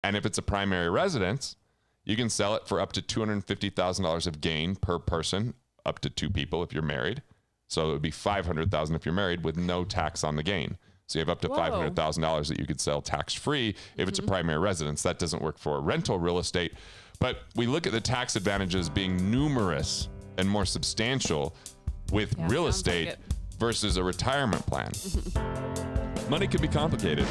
And if it's a primary residence, you can sell it for up to $250,000 of gain per person, up to 2 people if you're married. So it would be $500,000 if you're married with no tax on the gain. So you have up to $500,000 that you could sell tax-free if it's a primary residence. That doesn't work for rental real estate. But we look at the tax advantages being numerous and more substantial with real estate versus a retirement plan. Money can be complicated.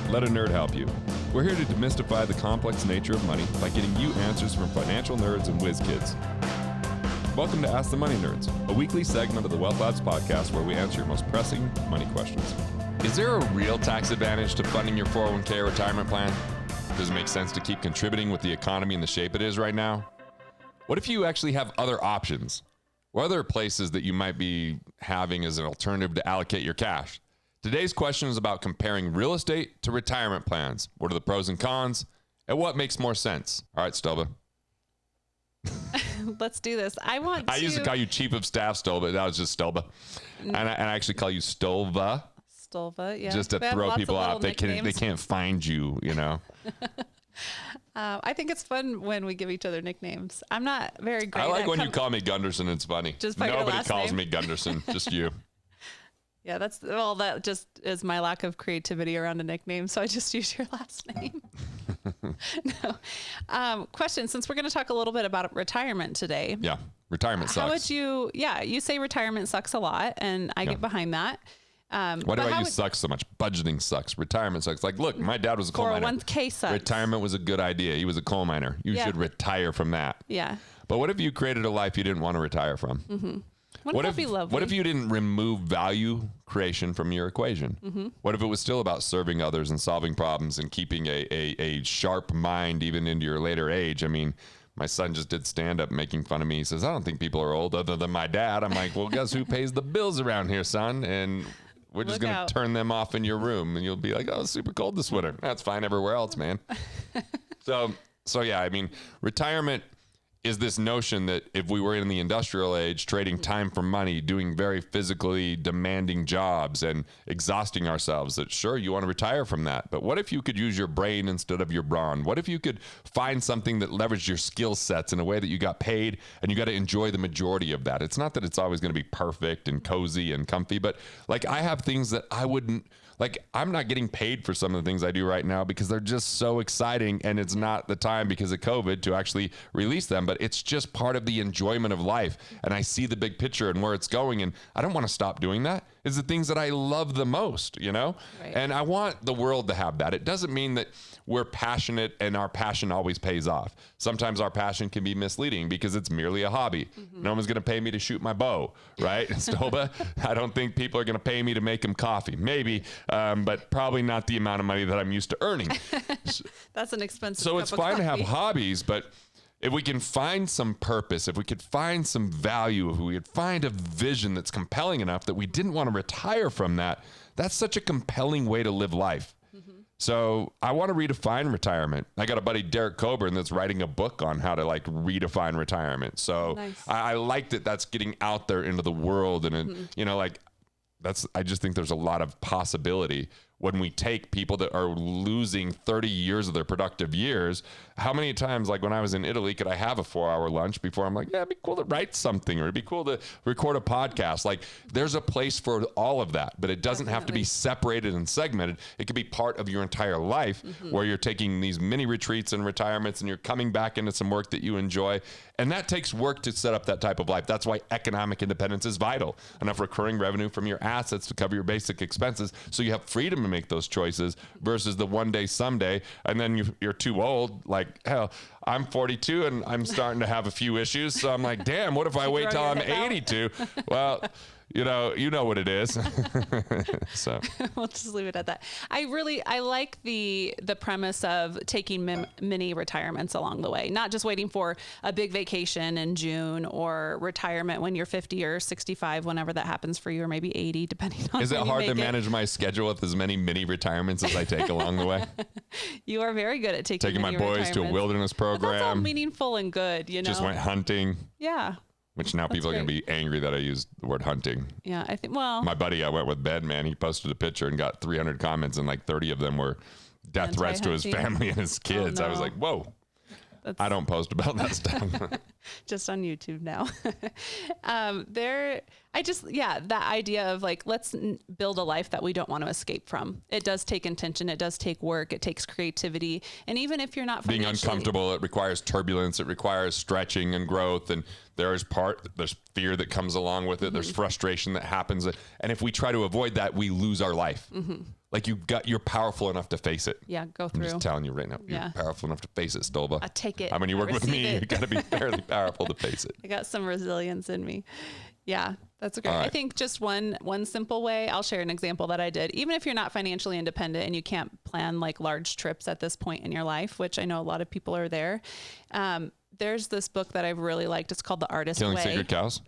Let a nerd help you. We're here to demystify the complex nature of money by getting you answers from financial nerds and whiz kids. Welcome to Ask the Money Nerds, a weekly segment of the Wealth Labs podcast where we answer your most pressing money questions. Is there a real tax advantage to funding your 401k or retirement plan? Does it make sense to keep contributing with the economy in the shape it is right now? What if you actually have other options or other places that you might be having as an alternative to allocate your cash? Today's question is about comparing real estate to retirement plans. What are the pros and cons, and what makes more sense? All right, Stelba. Let's do this. I used to call you Chief of Staff Stelba. That was just Stelba. And I actually call you Stolva. Stolva, yeah. Just to throw people out. They can't find you, you know. I think it's fun when we give each other nicknames. I'm not very great. I like when you call me Gunderson. It's funny. Just by your last calls name. me Gunderson. Just you. Yeah, that just is my lack of creativity around a nickname. So I just use your last name. No. Question, since we're going to talk a little bit about retirement today. Yeah. Retirement sucks. How would you say retirement sucks a lot, and I get behind that. Why do I use sucks so much? Budgeting sucks. Retirement sucks. Like, look, my dad was a coal miner. 401k sucks. Retirement was a good idea. He was a coal miner. You should retire from that. Yeah. But what if you created a life you didn't want to retire from? Mm-hmm. Wouldn't that be lovely? What if you didn't remove value creation from your equation? Mm-hmm. What if it was still about serving others and solving problems and keeping a sharp mind even into your later age? I mean, my son just did stand up making fun of me. He says, I don't think people are old other than my dad. I'm like, well, guess who pays the bills around here, son? And we're just going to turn them off in your room. And you'll be like, oh, it's super cold this winter. That's fine everywhere else, man. So yeah, I mean, retirement is this notion that if we were in the industrial age, trading time for money, doing very physically demanding jobs and exhausting ourselves, that sure, you want to retire from that. But what if you could use your brain instead of your brawn? What if you could find something that leveraged your skill sets in a way that you got paid and you got to enjoy the majority of that? It's not that it's always going to be perfect and cozy and comfy, but like I have things that I wouldn't, like I'm not getting paid for some of the things I do right now because they're just so exciting, and it's not the time because of COVID to actually release them, but it's just part of the enjoyment of life. And I see the big picture and where it's going, and I don't want to stop doing that. It's the things that I love the most, you know? Right. And I want the world to have that. It doesn't mean that we're passionate and our passion always pays off. Sometimes our passion can be misleading because it's merely a hobby. Mm-hmm. No one's going to pay me to shoot my bow, right? Stoba, I don't think people are going to pay me to make them coffee. Maybe, but probably not the amount of money that I'm used to earning. That's an expensive So it's fine to have hobbies, but if we can find some purpose, if we could find some value, if we could find a vision that's compelling enough that we didn't want to retire from that, that's such a compelling way to live life. Mm-hmm. So I want to redefine retirement. I got a buddy, Derek Coburn, that's writing a book on how to like redefine retirement. So nice. I like that that's getting out there into the world. And, you know, like I just think there's a lot of possibility when we take people that are losing 30 years of their productive years. How many times, like when I was in Italy, could I have a 4-hour lunch before I'm like, yeah, it'd be cool to write something, or it'd be cool to record a podcast. Like there's a place for all of that, but it doesn't have to be separated and segmented. It could be part of your entire life where you're taking these mini retreats and retirements and you're coming back into some work that you enjoy. And that takes work to set up that type of life. That's why economic independence is vital. Enough recurring revenue from your assets to cover your basic expenses so you have freedom to make those choices versus the one day someday, and then you're too old. Like, hell, I'm 42 and I'm starting to have a few issues. So I'm like, damn, what if I wait till I'm 82? Well, you know what it is. So we'll just leave it at that. I like the premise of taking mini retirements along the way, not just waiting for a big vacation in June or retirement when you're 50 or 65, whenever that happens for you, or maybe 80, depending on. Is it hard to manage my schedule with as many mini retirements as I take along the way? You are very good at taking my boys to a wilderness program. But that's all meaningful and good, you know. Just went hunting. Yeah. Which now people are going to be angry that I used the word hunting. Yeah, I think, well. My buddy I went with, Ben, man, he posted a picture and got 300 comments, and like 30 of them were death threats to his family and his kids. Oh, no. I was like, whoa. I don't post about that stuff. Just on YouTube now. That idea of like, let's build a life that we don't want to escape from. It does take intention. It does take work. It takes creativity. And even if you're not being uncomfortable, it requires turbulence. It requires stretching and growth. And there's fear that comes along with it. There's frustration that happens. And if we try to avoid that, we lose our life. Like you're powerful enough to face it. Yeah, go through. I'm just telling you right now, you're powerful enough to face it, Stolba. I take it. I mean, you work with me, you got to be fairly powerful to face it. I got some resilience in me. Yeah, that's great. Right. I think just one simple way, I'll share an example that I did. Even if you're not financially independent and you can't plan like large trips at this point in your life, which I know a lot of people are there. There's this book that I've really liked. It's called The Artist Way. Killing Sacred Cows?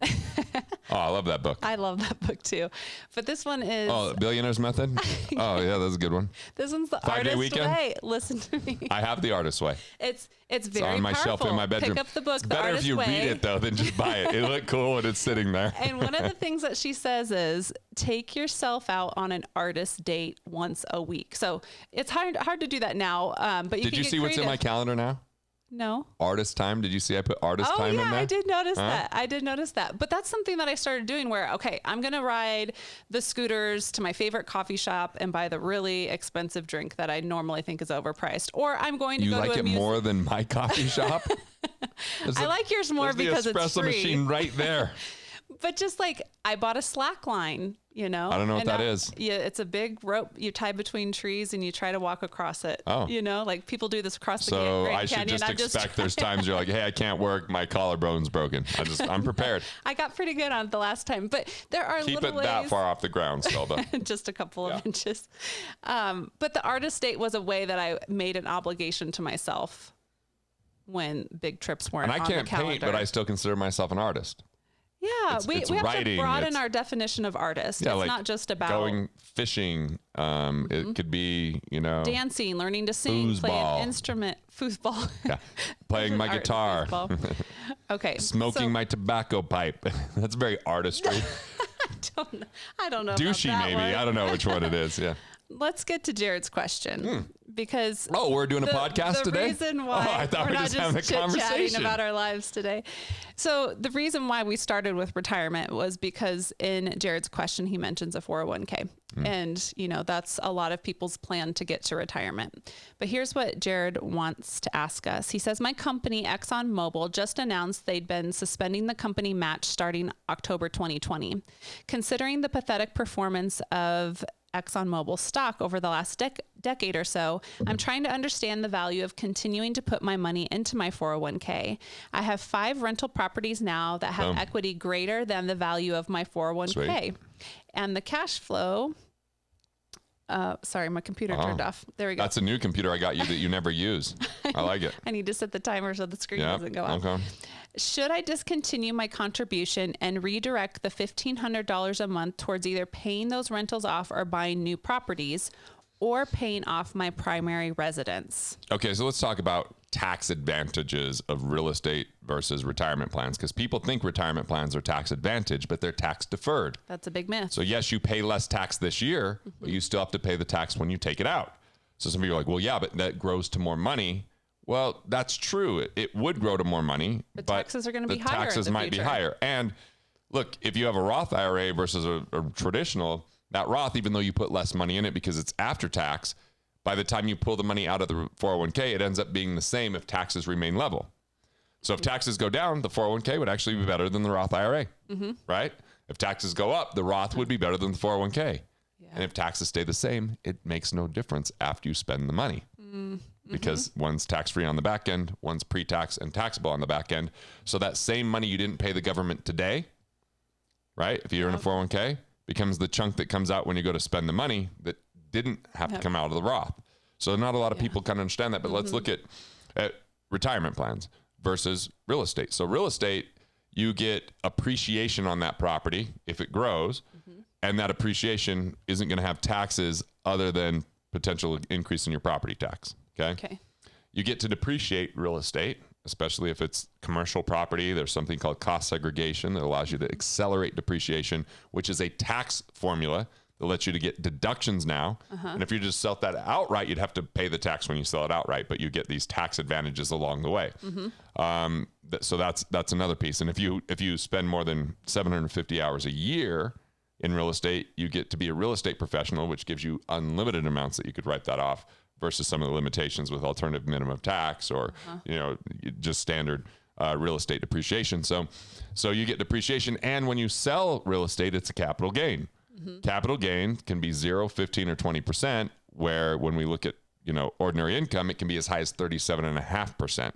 Oh, I love that book. I love that book too. But this one is... Oh, Billionaire's Method? Oh, yeah, that's a good one. This one's The 5-day Artist weekend? Way. Listen to me. I have The Artist's Way. It's very It's on my powerful. shelf in my bedroom. Pick up the book, It's The better Artist if you Way. read it, though, than just buy it. It looked cool when it's sitting there. And one of the things that she says is take yourself out on an artist date once a week. So it's hard to do that now, but you Did can you get see what's in my creative. calendar now? No. Artist time. Did you see I put artist time in there? I did notice that. I did notice that. But that's something that I started doing where, okay, I'm going to ride the scooters to my favorite coffee shop and buy the really expensive drink that I normally think is overpriced. Or I'm going to You go like to a it more than my coffee shop? I like yours more because the it's espresso free. machine right there. But just like I bought a slack line, you know. I don't know what and that now- is. Yeah, it's a big rope you tie between trees and you try to walk across it. Oh. You know, like people do this across the So Grand I should Canyon. just expect there's times you're like, hey, I can't work. My collarbone's broken. I'm prepared. I got pretty good on it the last time, but there are Keep little it ways. that far off the ground, Stelba. Just a couple of inches. But the artist date was a way that I made an obligation to myself when big trips weren't And I on can't the calendar. paint, but I still consider myself an artist. Yeah, It's we have writing, to broaden it's- our definition of artist. Yeah, it's like not just about going fishing. It could be, dancing, learning to sing, play Foosball. an instrument, foosball. yeah, playing my Art, guitar, foosball. Okay. smoking my tobacco pipe. That's very artistry. I don't know. Douchey, about that maybe. one. I don't know which one it is. Yeah. Let's get to Jared's question because Oh, we're doing a podcast the today? reason why Oh, I thought we're we were not just having a chit-chatting conversation. about our lives today. So the reason why we started with retirement was because in Jared's question, he mentions a 401k. And, that's a lot of people's plan to get to retirement. But here's what Jared wants to ask us. He says, my company, ExxonMobil, just announced they'd been suspending the company match starting October 2020. Considering the pathetic performance of ExxonMobil stock over the last decade or so, I'm trying to understand the value of continuing to put my money into my 401k. I have 5 rental properties now that have equity greater than the value of my 401k. Sweet. And the cash flow, sorry, my computer turned off. There we go. That's a new computer I got you that you never use. I like it. I need to set the timer so the screen Yeah. doesn't go off. Okay. Should I discontinue my contribution and redirect the $1,500 a month towards either paying those rentals off or buying new properties or paying off my primary residence? Okay, so let's talk about tax advantages of real estate versus retirement plans, because people think retirement plans are tax advantage, but they're tax deferred. That's a big myth. So yes, you pay less tax this year, but you still have to pay the tax when you take it out. So some people are like, well, yeah, but that grows to more money. Well, that's true. It would grow to more money, but taxes are gonna be the higher in taxes the might be future. higher. And look, if you have a Roth IRA versus a traditional, that Roth, even though you put less money in it because it's after tax, by the time you pull the money out of the 401k, it ends up being the same if taxes remain level. So if taxes go down, the 401k would actually be better than the Roth IRA, right? If taxes go up, the Roth would be better than the 401k. And if taxes stay the same, it makes no difference after you spend the money. Because one's tax-free on the back end, one's pre-tax and taxable on the back end. So that same money you didn't pay the government today, right? If you're in a 401k, becomes the chunk that comes out when you go to spend the money that didn't have to come out of the Roth. So not a lot of people can understand that, but let's look at retirement plans versus real estate. So real estate, you get appreciation on that property if it grows, and that appreciation isn't going to have taxes other than potential increase in your property tax. Okay. You get to depreciate real estate, especially if it's commercial property. There's something called cost segregation that allows you to accelerate depreciation, which is a tax formula that lets you to get deductions now. And if you just sell that outright, you'd have to pay the tax when you sell it outright, but you get these tax advantages along the way. So that's another piece. And if you spend more than 750 hours a year in real estate, you get to be a real estate professional, which gives you unlimited amounts that you could write that off versus some of the limitations with alternative minimum tax or, just standard real estate depreciation. So you get depreciation. And when you sell real estate, it's a capital gain. Capital gain can be 0, 15, or 20%, where when we look at, ordinary income, it can be as high as 37.5%.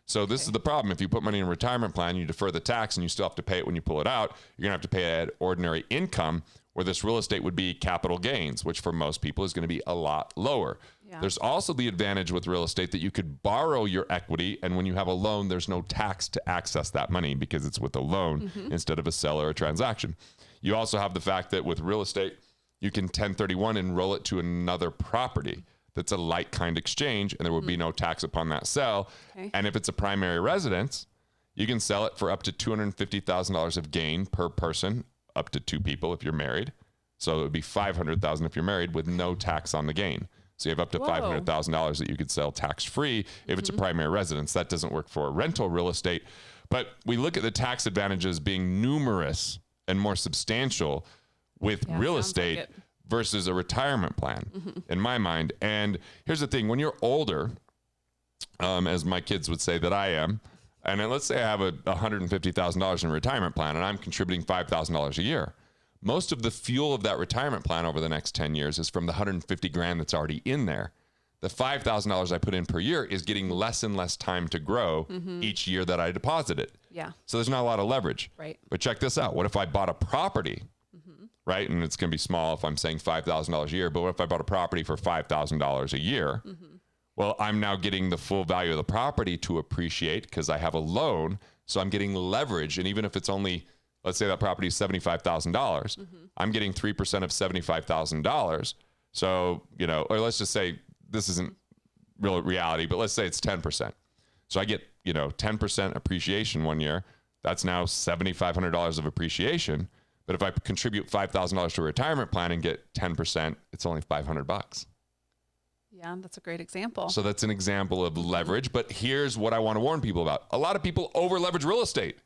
So this is the problem. If you put money in a retirement plan, you defer the tax and you still have to pay it when you pull it out, you're going to have to pay at ordinary income, where this real estate would be capital gains, which for most people is going to be a lot lower. Yeah. There's also the advantage with real estate that you could borrow your equity, and when you have a loan, there's no tax to access that money because it's with a loan instead of a sale or a transaction. You also have the fact that with real estate, you can 1031 and roll it to another property. That's a like-kind exchange, and there will be no tax upon that sale. Okay. And if it's a primary residence, you can sell it for up to $250,000 of gain per person, up to 2 people if you're married. So it would be $500,000 if you're married with no tax on the gain. So you have up to $500,000 that you could sell tax-free if it's a primary residence. That doesn't work for rental real estate. But we look at the tax advantages being numerous and more substantial with real estate versus a retirement plan, in my mind. And here's the thing. When you're older, as my kids would say that I am, and then let's say I have a $150,000 in a retirement plan and I'm contributing $5,000 a year. Most of the fuel of that retirement plan over the next 10 years is from the $150,000 that's already in there. The $5,000 I put in per year is getting less and less time to grow each year that I deposit it. Yeah. So there's not a lot of leverage. Right. But check this out. What if I bought a property, right? And it's going to be small if I'm saying $5,000 a year, but what if I bought a property for $5,000 a year? Well, I'm now getting the full value of the property to appreciate because I have a loan. So I'm getting leverage. And even if it's only, let's say that property is $75,000, I'm getting 3% of $75,000. So, or let's just say this isn't real reality, but let's say it's 10%. So I get, 10% appreciation one year. That's now $7,500 of appreciation. But if I contribute $5,000 to a retirement plan and get 10%, it's only $500. Yeah, that's a great example. So that's an example of leverage. But here's what I want to warn people about. A lot of people over leverage real estate.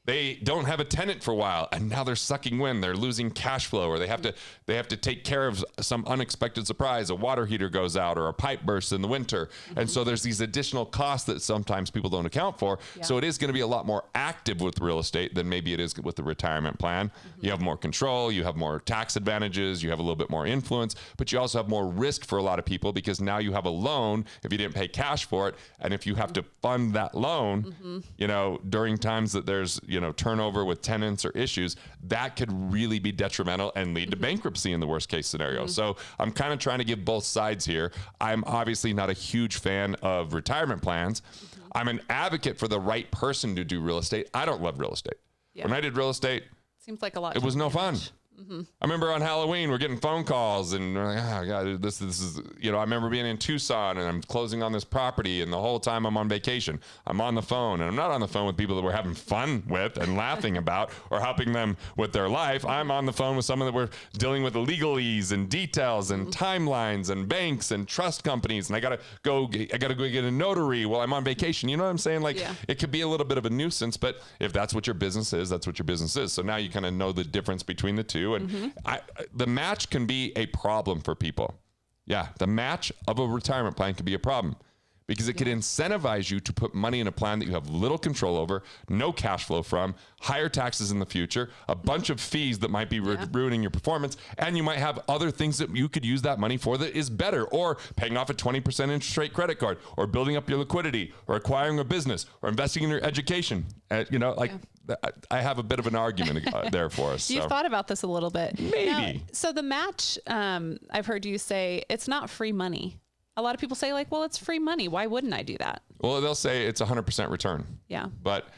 They don't have a tenant for a while, and now they're sucking wind. They're losing cash flow, or they have to take care of some unexpected surprise. A water heater goes out, or a pipe bursts in the winter, and so there's these additional costs that sometimes people don't account for. Yeah. So it is going to be a lot more active with real estate than maybe it is with the retirement plan. You have more control, you have more tax advantages, you have a little bit more influence, but you also have more risk for a lot of people because now you have a loan if you didn't pay cash for it, and if you have to fund that loan, during times that there's turnover with tenants or issues, that could really be detrimental and lead to bankruptcy in the worst case scenario. So I'm kind of trying to give both sides here. I'm obviously not a huge fan of retirement plans. I'm an advocate for the right person to do real estate. I don't love real estate. Yeah. When I did real estate, seems like a lot. It was no fun. I remember on Halloween, we're getting phone calls and we're like, oh God, this is, I remember being in Tucson and I'm closing on this property, and the whole time I'm on vacation, I'm on the phone, and I'm not on the phone with people that we're having fun with and laughing about or helping them with their life. I'm on the phone with someone that we're dealing with legalese and details and timelines and banks and trust companies. And I got to go get a notary while I'm on vacation. You know what I'm saying? Like, it could be a little bit of a nuisance, but if that's what your business is, that's what your business is. So now you kind of know the difference between the two. And the match can be a problem for people. Yeah, the match of a retirement plan can be a problem because it could incentivize you to put money in a plan that you have little control over, no cash flow from, higher taxes in the future, a bunch of fees that might be ruining your performance, and you might have other things that you could use that money for that is better, or paying off a 20% interest rate credit card, or building up your liquidity, or acquiring a business, or investing in your education. I have a bit of an argument there for us. You've thought about this a little bit. Maybe. Now, so the match, I've heard you say it's not free money. A lot of people say like, well, it's free money. Why wouldn't I do that? Well, they'll say it's 100% return. Yeah. But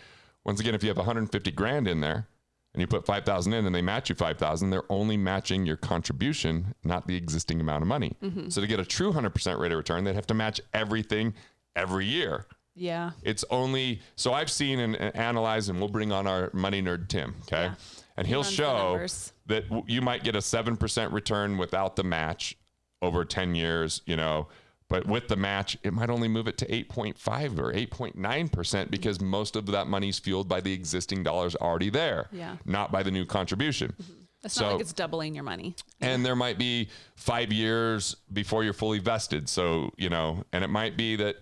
once again, if you have 150 grand in there and you put 5,000 in and they match you 5,000, they're only matching your contribution, not the existing amount of money. So to get a true 100% rate of return, they'd have to match everything every year. Yeah. It's only, so I've seen and analyzed, and we'll bring on our money nerd, Tim. Okay. Yeah. and he'll runs the show numbers. that you might get a 7% return without the match over 10 years, but with the match, it might only move it to 8.5 or 8.9% because most of that money is fueled by the existing dollars already there, not by the new contribution. It's not like it's doubling your money. And there might be 5 years before you're fully vested. So, and it might be that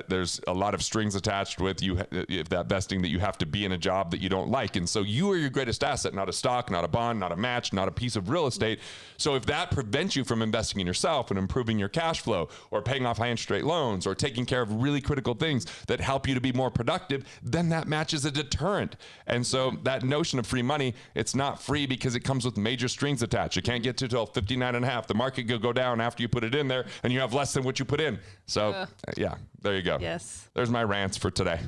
there's a lot of strings attached with that vesting, that you have to be in a job that you don't like. And so you are your greatest asset, not a stock, not a bond, not a match, not a piece of real estate. So if that prevents you from investing in yourself and improving your cash flow or paying off high interest rate loans or taking care of really critical things that help you to be more productive, then that match is a deterrent. And so that notion of free money, it's not free because it comes with major strings attached. You can't get to till 59.5. The market could go down after you put it in there and you have less than what you put in. So yeah. There you go. Yes. There's my rants for today.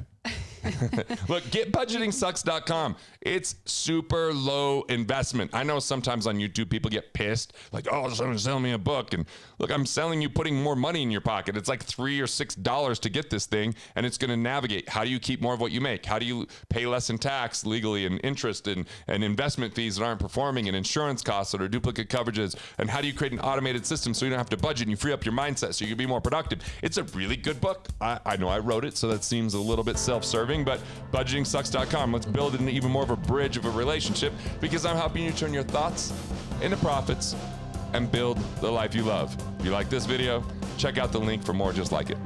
Look, getbudgetingsucks.com. It's super low investment. I know sometimes on YouTube people get pissed, like, oh, someone's selling me a book. And look, I'm selling you putting more money in your pocket. It's like $3 or $6 to get this thing, and it's going to navigate. How do you keep more of what you make? How do you pay less in tax legally and interest and investment fees that aren't performing and insurance costs that are duplicate coverages? And how do you create an automated system so you don't have to budget and you free up your mindset so you can be more productive? It's a really good book. I know I wrote it, so that seems a little bit self-serving, but budgetingsucks.com. Let's build an even more of a bridge of a relationship because I'm helping you turn your thoughts into profits and build the life you love. If you like this video, check out the link for more just like it.